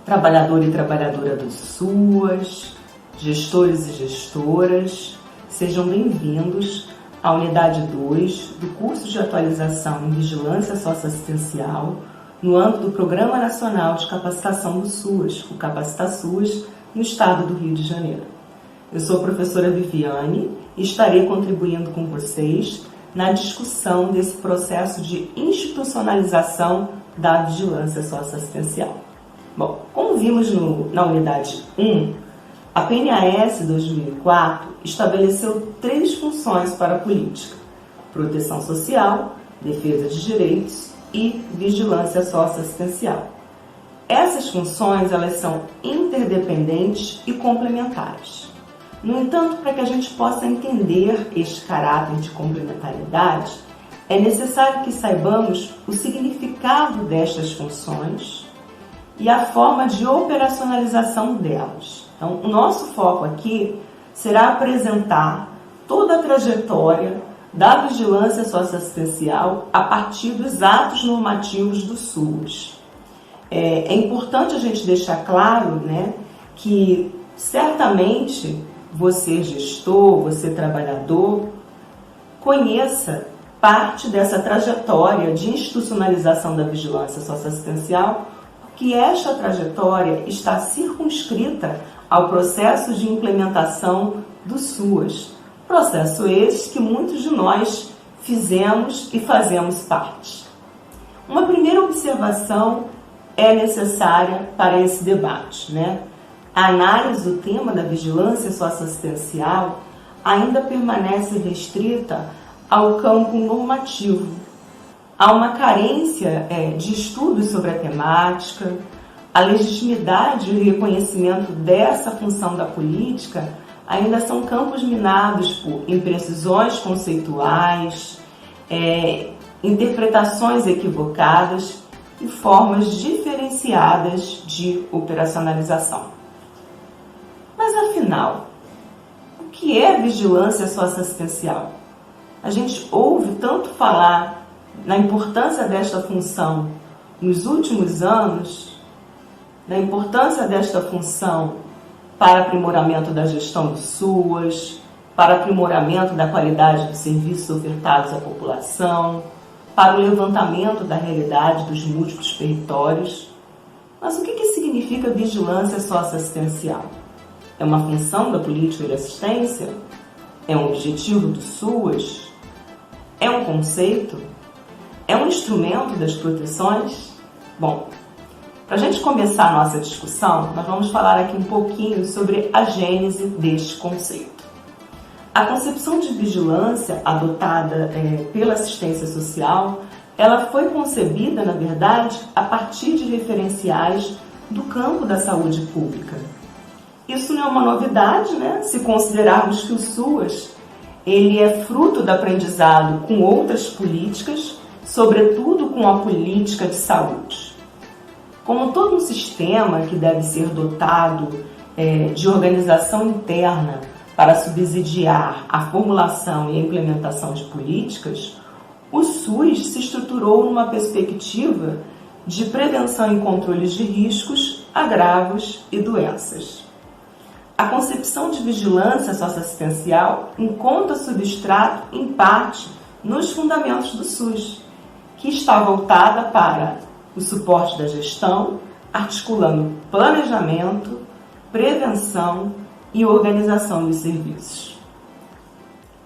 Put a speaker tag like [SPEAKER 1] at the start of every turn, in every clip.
[SPEAKER 1] trabalhador e trabalhadora do SUAS, gestores e gestoras, sejam bem-vindos à unidade 2 do curso de atualização em Vigilância Socioassistencial no âmbito do Programa Nacional de Capacitação do SUAS, o Capacita-SUAS, no estado do Rio de Janeiro. Eu sou a professora Viviane e estarei contribuindo com vocês na discussão desse processo de institucionalização da vigilância socioassistencial. Bom, como vimos na unidade 1, a PNAS 2004 estabeleceu 3 funções para a política: proteção social, defesa de direitos e vigilância socioassistencial. Essas funções elas são interdependentes e complementares. No entanto, para que a gente possa entender este caráter de complementaridade, é necessário que saibamos o significado destas funções e a forma de operacionalização delas. Então, o nosso foco aqui será apresentar toda a trajetória da vigilância socioassistencial a partir dos atos normativos do SUAS. É importante a gente deixar claro, que certamente você gestor, você trabalhador, conheça parte dessa trajetória de institucionalização da vigilância socioassistencial, porque esta trajetória está circunscrita ao processo de implementação do SUAS. Processo esse que muitos de nós fizemos e fazemos parte. Uma primeira observação é necessária para esse debate, A análise do tema da vigilância socioassistencial ainda permanece restrita ao campo normativo. Há uma carência de estudos sobre a temática, a legitimidade e o reconhecimento dessa função da política ainda são campos minados por imprecisões conceituais, interpretações equivocadas e formas diferenciadas de operacionalização. Mas afinal, o que é vigilância socioassistencial? A gente ouve tanto falar na importância desta função nos últimos anos, na importância desta função para aprimoramento da gestão do SUAS, para aprimoramento da qualidade dos serviços ofertados à população, para o levantamento da realidade dos múltiplos territórios. Mas o que significa vigilância socioassistencial? É uma função da política de assistência? É um objetivo do SUAS? É um conceito? É um instrumento das proteções? Bom, para a gente começar a nossa discussão, nós vamos falar aqui um pouquinho sobre a gênese deste conceito. A concepção de vigilância adotada pela assistência social, ela foi concebida, na verdade, a partir de referenciais do campo da saúde pública. Isso não é uma novidade, se considerarmos que o SUAS ele é fruto do aprendizado com outras políticas, sobretudo com a política de saúde. Como todo um sistema que deve ser dotado de organização interna para subsidiar a formulação e a implementação de políticas, o SUS se estruturou numa perspectiva de prevenção e controle de riscos, agravos e doenças. A concepção de vigilância socioassistencial encontra substrato, em parte, nos fundamentos do SUS, que está voltada para o suporte da gestão, articulando planejamento, prevenção e organização dos serviços.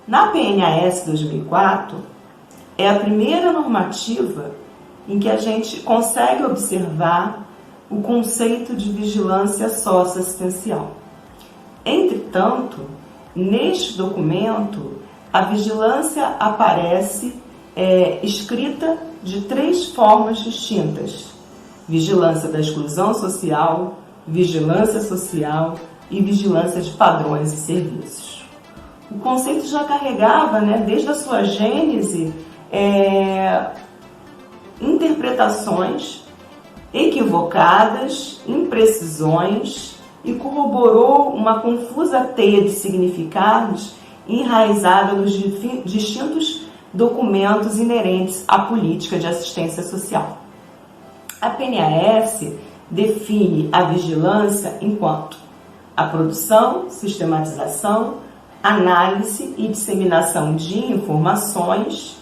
[SPEAKER 1] Na PNAS 2004, é a primeira normativa em que a gente consegue observar o conceito de vigilância socioassistencial. Entretanto, neste documento, a vigilância aparece escrita de 3 formas distintas: vigilância da exclusão social, vigilância social e vigilância de padrões e serviços. O conceito já carregava, desde a sua gênese, interpretações equivocadas, imprecisões e corroborou uma confusa teia de significados enraizada nos distintos documentos inerentes à política de assistência social. A PNAS define a vigilância enquanto a produção, sistematização, análise e disseminação de informações,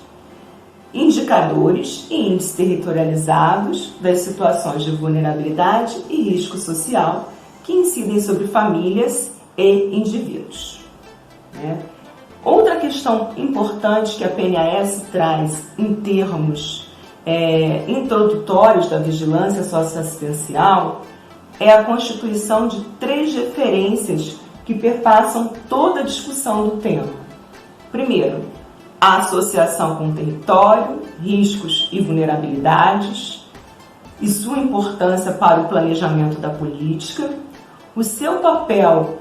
[SPEAKER 1] indicadores e índices territorializados das situações de vulnerabilidade e risco social que incidem sobre famílias e indivíduos. Outra questão importante que a PNAS traz em termos introdutórios da vigilância socioassistencial é a constituição de 3 referências que perpassam toda a discussão do tema. Primeiro, a associação com o território, riscos e vulnerabilidades e sua importância para o planejamento da política, o seu papel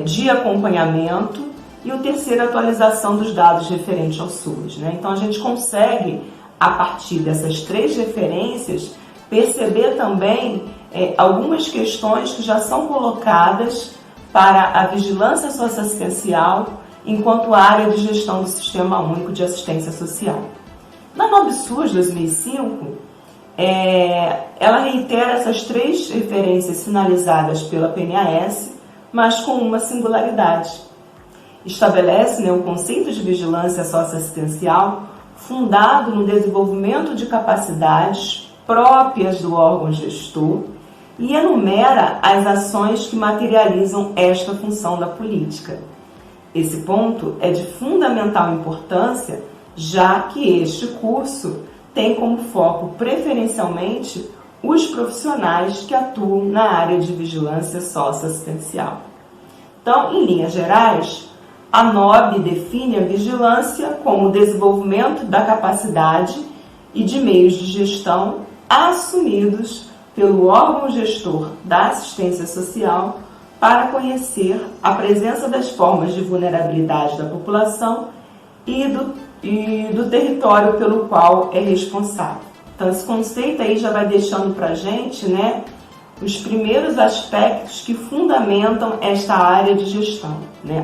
[SPEAKER 1] de acompanhamento e o terceiro, a atualização dos dados referentes ao SUAS. Então, a gente consegue, a partir dessas 3 referências, perceber também algumas questões que já são colocadas para a vigilância socioassistencial enquanto área de gestão do Sistema Único de Assistência Social. Na NOBSUAS 2005, ela reitera essas 3 referências sinalizadas pela PNAS, mas com uma singularidade. Estabelece o conceito de vigilância socioassistencial fundado no desenvolvimento de capacidades próprias do órgão gestor e enumera as ações que materializam esta função da política. Esse ponto é de fundamental importância, já que este curso tem como foco preferencialmente os profissionais que atuam na área de vigilância socioassistencial. Então, em linhas gerais, a NOB define a vigilância como o desenvolvimento da capacidade e de meios de gestão assumidos pelo órgão gestor da assistência social para conhecer a presença das formas de vulnerabilidade da população e do território pelo qual é responsável. Então, esse conceito aí já vai deixando para a gente, os primeiros aspectos que fundamentam esta área de gestão,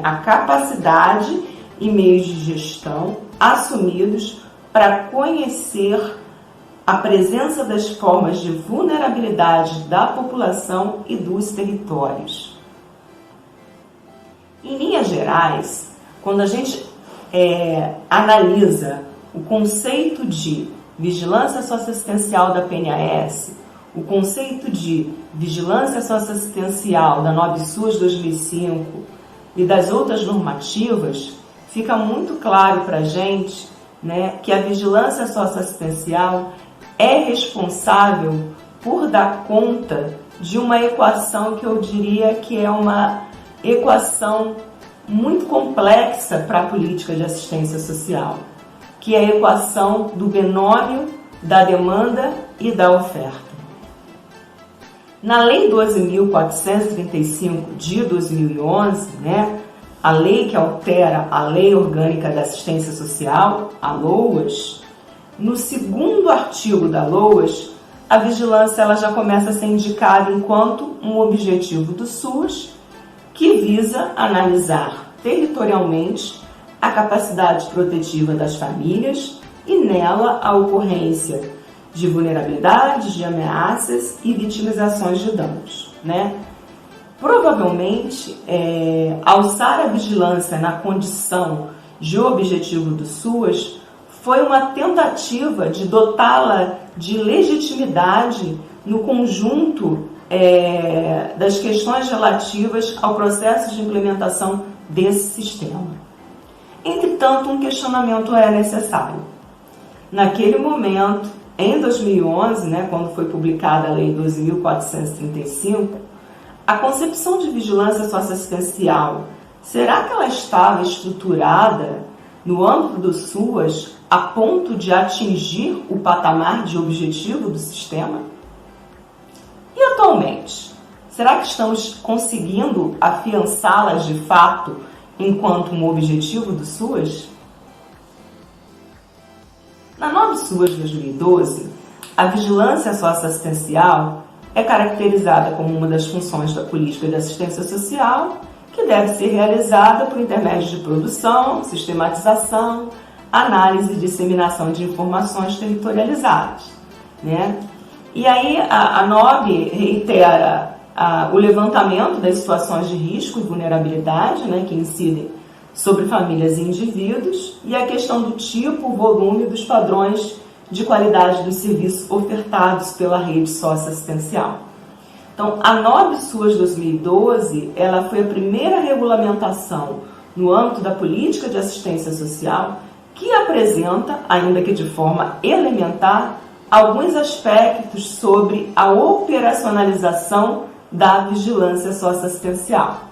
[SPEAKER 1] a capacidade e meios de gestão assumidos para conhecer a presença das formas de vulnerabilidade da população e dos territórios. Em linhas gerais, quando a gente analisa o conceito de vigilância socioassistencial da PNAS, o conceito de vigilância socioassistencial da NOBSUAS 2005 e das outras normativas, fica muito claro para a gente que a vigilância socioassistencial é responsável por dar conta de uma equação que eu diria que é uma equação muito complexa para a política de assistência social, que é a equação do binômio da demanda e da oferta. Na Lei 12.435 de 2011, a lei que altera a Lei Orgânica da Assistência Social, a LOAS, no 2º artigo da LOAS, a vigilância ela já começa a ser indicada enquanto um objetivo do SUS que visa analisar territorialmente a capacidade protetiva das famílias e nela a ocorrência de vulnerabilidades, de ameaças e vitimizações de danos. Provavelmente, alçar a vigilância na condição de objetivo do SUAS foi uma tentativa de dotá-la de legitimidade no conjunto das questões relativas ao processo de implementação desse sistema. Entretanto, um questionamento é necessário. Naquele momento, em 2011, quando foi publicada a Lei 12.435, a concepção de vigilância socioassistencial, será que ela estava estruturada no âmbito do SUAS a ponto de atingir o patamar de objetivo do sistema? E atualmente, será que estamos conseguindo afiançá-las de fato enquanto um objetivo do SUAS? Na NOBSUAS 2012, a vigilância socioassistencial é caracterizada como uma das funções da política de assistência social que deve ser realizada por intermédio de produção, sistematização, análise e disseminação de informações territorializadas. E aí a NOB reitera o levantamento das situações de risco e vulnerabilidade, né, que incidem sobre famílias e indivíduos, e a questão do tipo, volume dos padrões de qualidade dos serviços ofertados pela rede socioassistencial. Então, a NOB SUAS 2012, ela foi a primeira regulamentação no âmbito da política de assistência social que apresenta, ainda que de forma elementar, alguns aspectos sobre a operacionalização da vigilância socioassistencial.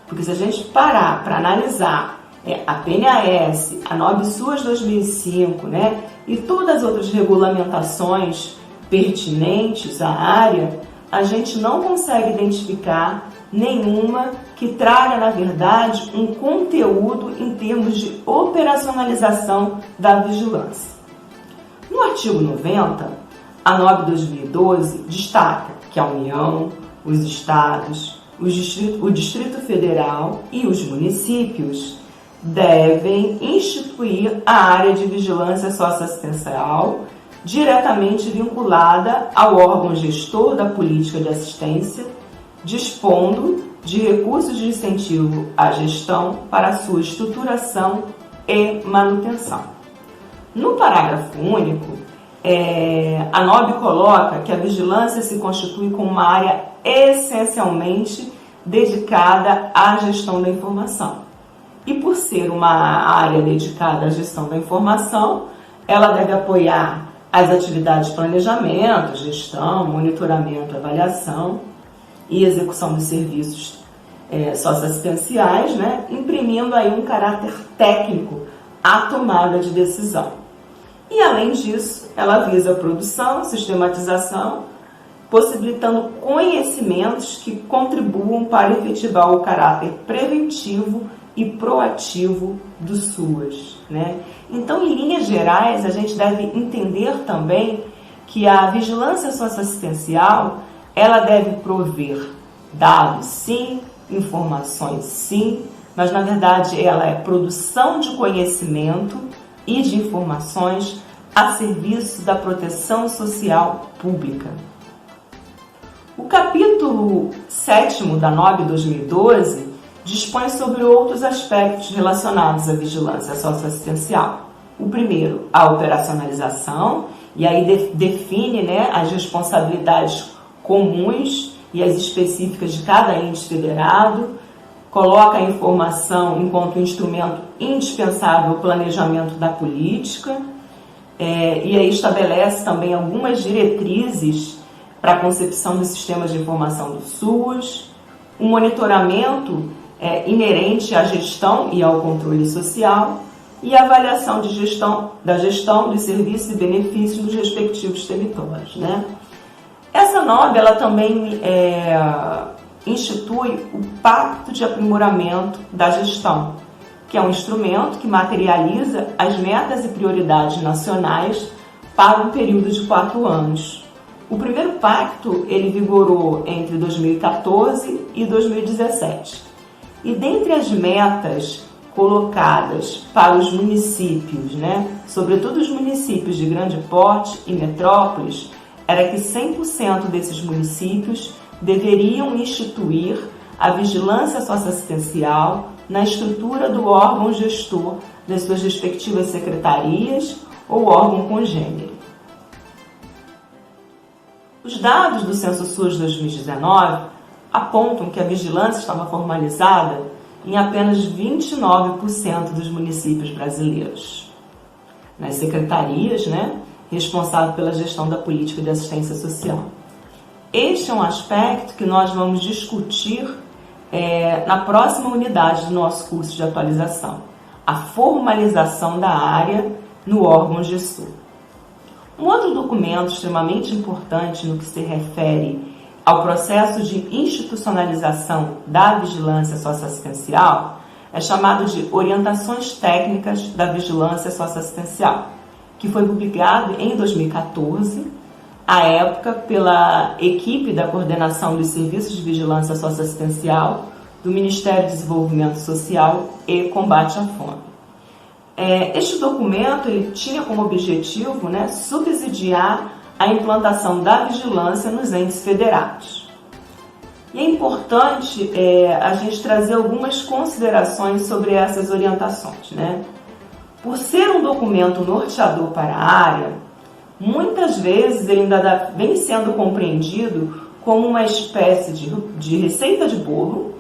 [SPEAKER 1] Porque se a gente parar para analisar a PNAS, a NOB SUAS 2005, né, e todas as outras regulamentações pertinentes à área, a gente não consegue identificar nenhuma que traga, na verdade, um conteúdo em termos de operacionalização da vigilância. No artigo 90, a NOB 2012 destaca que a União, os Estados, o Distrito Federal e os municípios devem instituir a área de vigilância socioassistencial diretamente vinculada ao órgão gestor da política de assistência, dispondo de recursos de incentivo à gestão para sua estruturação e manutenção. No parágrafo único, a NOB coloca que a vigilância se constitui como uma área essencialmente dedicada à gestão da informação. E por ser uma área dedicada à gestão da informação, ela deve apoiar as atividades de planejamento, gestão, monitoramento, avaliação e execução dos serviços socioassistenciais, né, imprimindo aí um caráter técnico à tomada de decisão. E, além disso, ela visa a produção, sistematização, possibilitando conhecimentos que contribuam para efetivar o caráter preventivo e proativo do SUAS, né? Então, em linhas gerais, a gente deve entender também que a vigilância socioassistencial, ela deve prover dados, sim, informações, sim, mas, na verdade, ela é produção de conhecimento e de informações a serviço da proteção social pública. O capítulo 7º da NOB 2012 dispõe sobre outros aspectos relacionados à vigilância socioassistencial. O primeiro, a operacionalização, e aí define, né, as responsabilidades comuns e as específicas de cada ente federado, coloca a informação enquanto instrumento indispensável ao planejamento da política, e aí estabelece também algumas diretrizes para a concepção dos sistemas de informação do SUAS, o monitoramento inerente à gestão e ao controle social e a avaliação da gestão dos serviços e benefícios dos respectivos territórios, né? Essa NOB, ela também institui o Pacto de Aprimoramento da Gestão, que é um instrumento que materializa as metas e prioridades nacionais para um período de 4 anos. O primeiro pacto, ele vigorou entre 2014 e 2017. E dentre as metas colocadas para os municípios, né, sobretudo os municípios de grande porte e metrópoles, era que 100% desses municípios deveriam instituir a vigilância socioassistencial na estrutura do órgão gestor das suas respectivas secretarias ou órgão congênere. Os dados do Censo SUAS 2019 apontam que a vigilância estava formalizada em apenas 29% dos municípios brasileiros. Nas secretarias, né, responsáveis pela gestão da política de assistência social. Este é um aspecto que nós vamos discutir na próxima unidade do nosso curso de atualização, a formalização da área no órgão gestor. Um outro documento extremamente importante no que se refere ao processo de institucionalização da vigilância socioassistencial é chamado de Orientações Técnicas da Vigilância Socioassistencial, que foi publicado em 2014, à época pela equipe da Coordenação dos Serviços de Vigilância Socioassistencial do Ministério do Desenvolvimento Social e Combate à Fome. Este documento ele tinha como objetivo, né, subsidiar a implantação da vigilância nos entes federados. E é importante a gente trazer algumas considerações sobre essas orientações, né? Por ser um documento norteador para a área, muitas vezes ele ainda vem sendo compreendido como uma espécie de receita de bolo,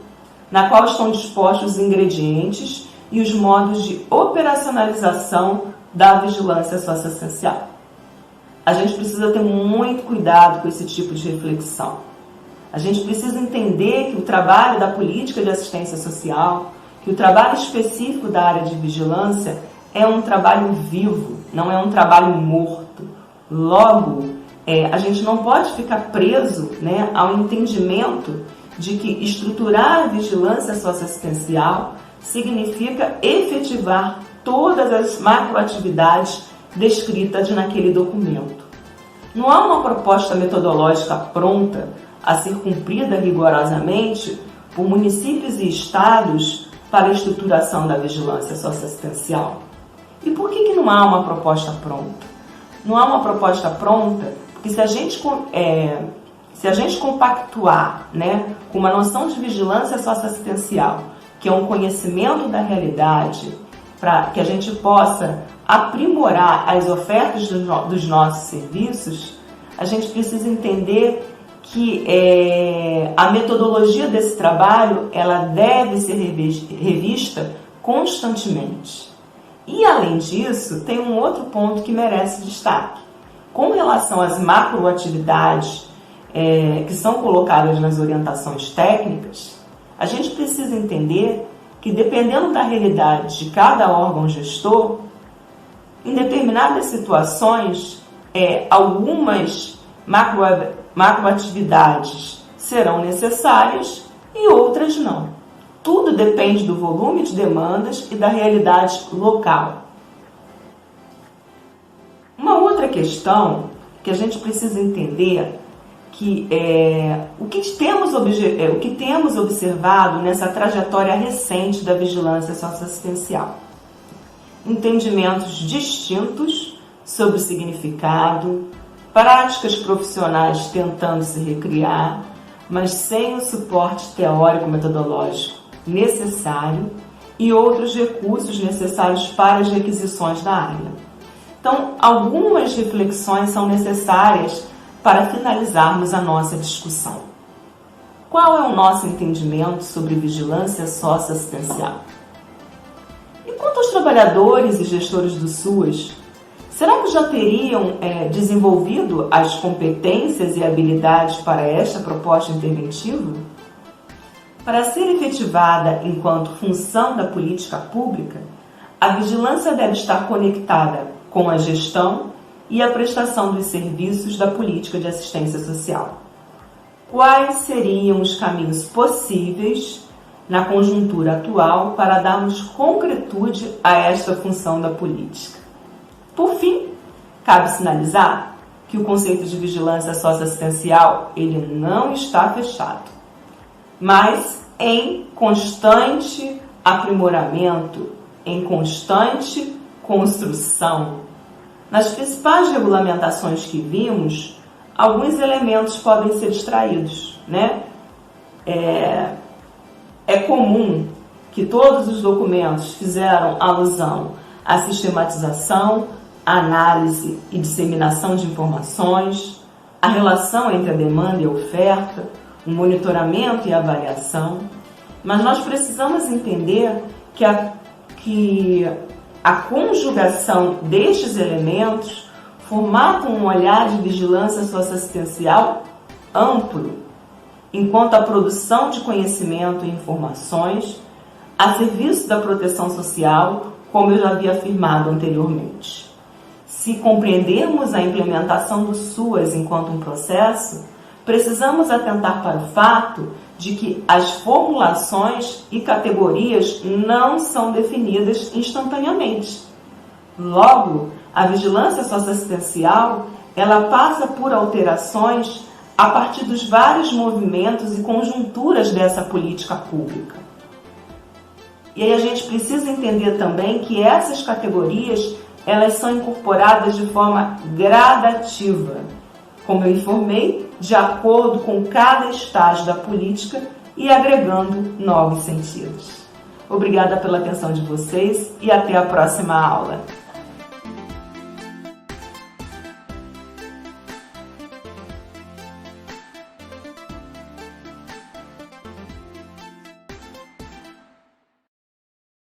[SPEAKER 1] na qual estão dispostos os ingredientes e os modos de operacionalização da vigilância socioassistencial. A gente precisa ter muito cuidado com esse tipo de reflexão. A gente precisa entender que o trabalho da política de assistência social, que o trabalho específico da área de vigilância é um trabalho vivo, não é um trabalho morto. Logo, a gente não pode ficar preso, né, ao entendimento de que estruturar a vigilância socioassistencial significa efetivar todas as macroatividades descritas naquele documento. Não há uma proposta metodológica pronta a ser cumprida rigorosamente por municípios e estados para a estruturação da vigilância socioassistencial. E por que não há uma proposta pronta? Não há uma proposta pronta porque se a gente compactuar, né, com uma noção de vigilância socioassistencial, que é um conhecimento da realidade, para que a gente possa aprimorar as ofertas dos nossos serviços, a gente precisa entender que a metodologia desse trabalho ela deve ser revista constantemente. E, além disso, tem um outro ponto que merece destaque. Com relação às macroatividades que são colocadas nas orientações técnicas, a gente precisa entender que, dependendo da realidade de cada órgão gestor, em determinadas situações, algumas macroatividades serão necessárias e outras não. Tudo depende do volume de demandas e da realidade local. Uma outra questão que a gente precisa entender que o que temos observado nessa trajetória recente da vigilância socioassistencial. Entendimentos distintos sobre o significado, práticas profissionais tentando se recriar, mas sem o suporte teórico-metodológico necessário e outros recursos necessários para as requisições da área. Então, algumas reflexões são necessárias para finalizarmos a nossa discussão. Qual é o nosso entendimento sobre vigilância socioassistencial? E quanto aos trabalhadores e gestores do SUAS, será que já teriam desenvolvido as competências e habilidades para esta proposta interventiva? Para ser efetivada enquanto função da política pública, a vigilância deve estar conectada com a gestão e a prestação dos serviços da política de assistência social. Quais seriam os caminhos possíveis na conjuntura atual para darmos concretude a esta função da política? Por fim, cabe sinalizar que o conceito de vigilância socioassistencial ele não está fechado, mas em constante aprimoramento, em constante construção. Nas principais regulamentações que vimos, alguns elementos podem ser extraídos, né? É comum que todos os documentos fizeram alusão à sistematização, análise e disseminação de informações, a relação entre a demanda e a oferta, o monitoramento e a avaliação, mas nós precisamos entender que a conjugação destes elementos formata um olhar de vigilância socioassistencial amplo, enquanto a produção de conhecimento e informações a serviço da proteção social, como eu já havia afirmado anteriormente. Se compreendermos a implementação do SUAS enquanto um processo, precisamos atentar para o fato de que as formulações e categorias não são definidas instantaneamente. Logo, a vigilância socioassistencial ela passa por alterações a partir dos vários movimentos e conjunturas dessa política pública. E aí a gente precisa entender também que essas categorias elas são incorporadas de forma gradativa como eu informei, de acordo com cada estágio da política e agregando novos sentidos. Obrigada pela atenção de vocês e até a próxima aula.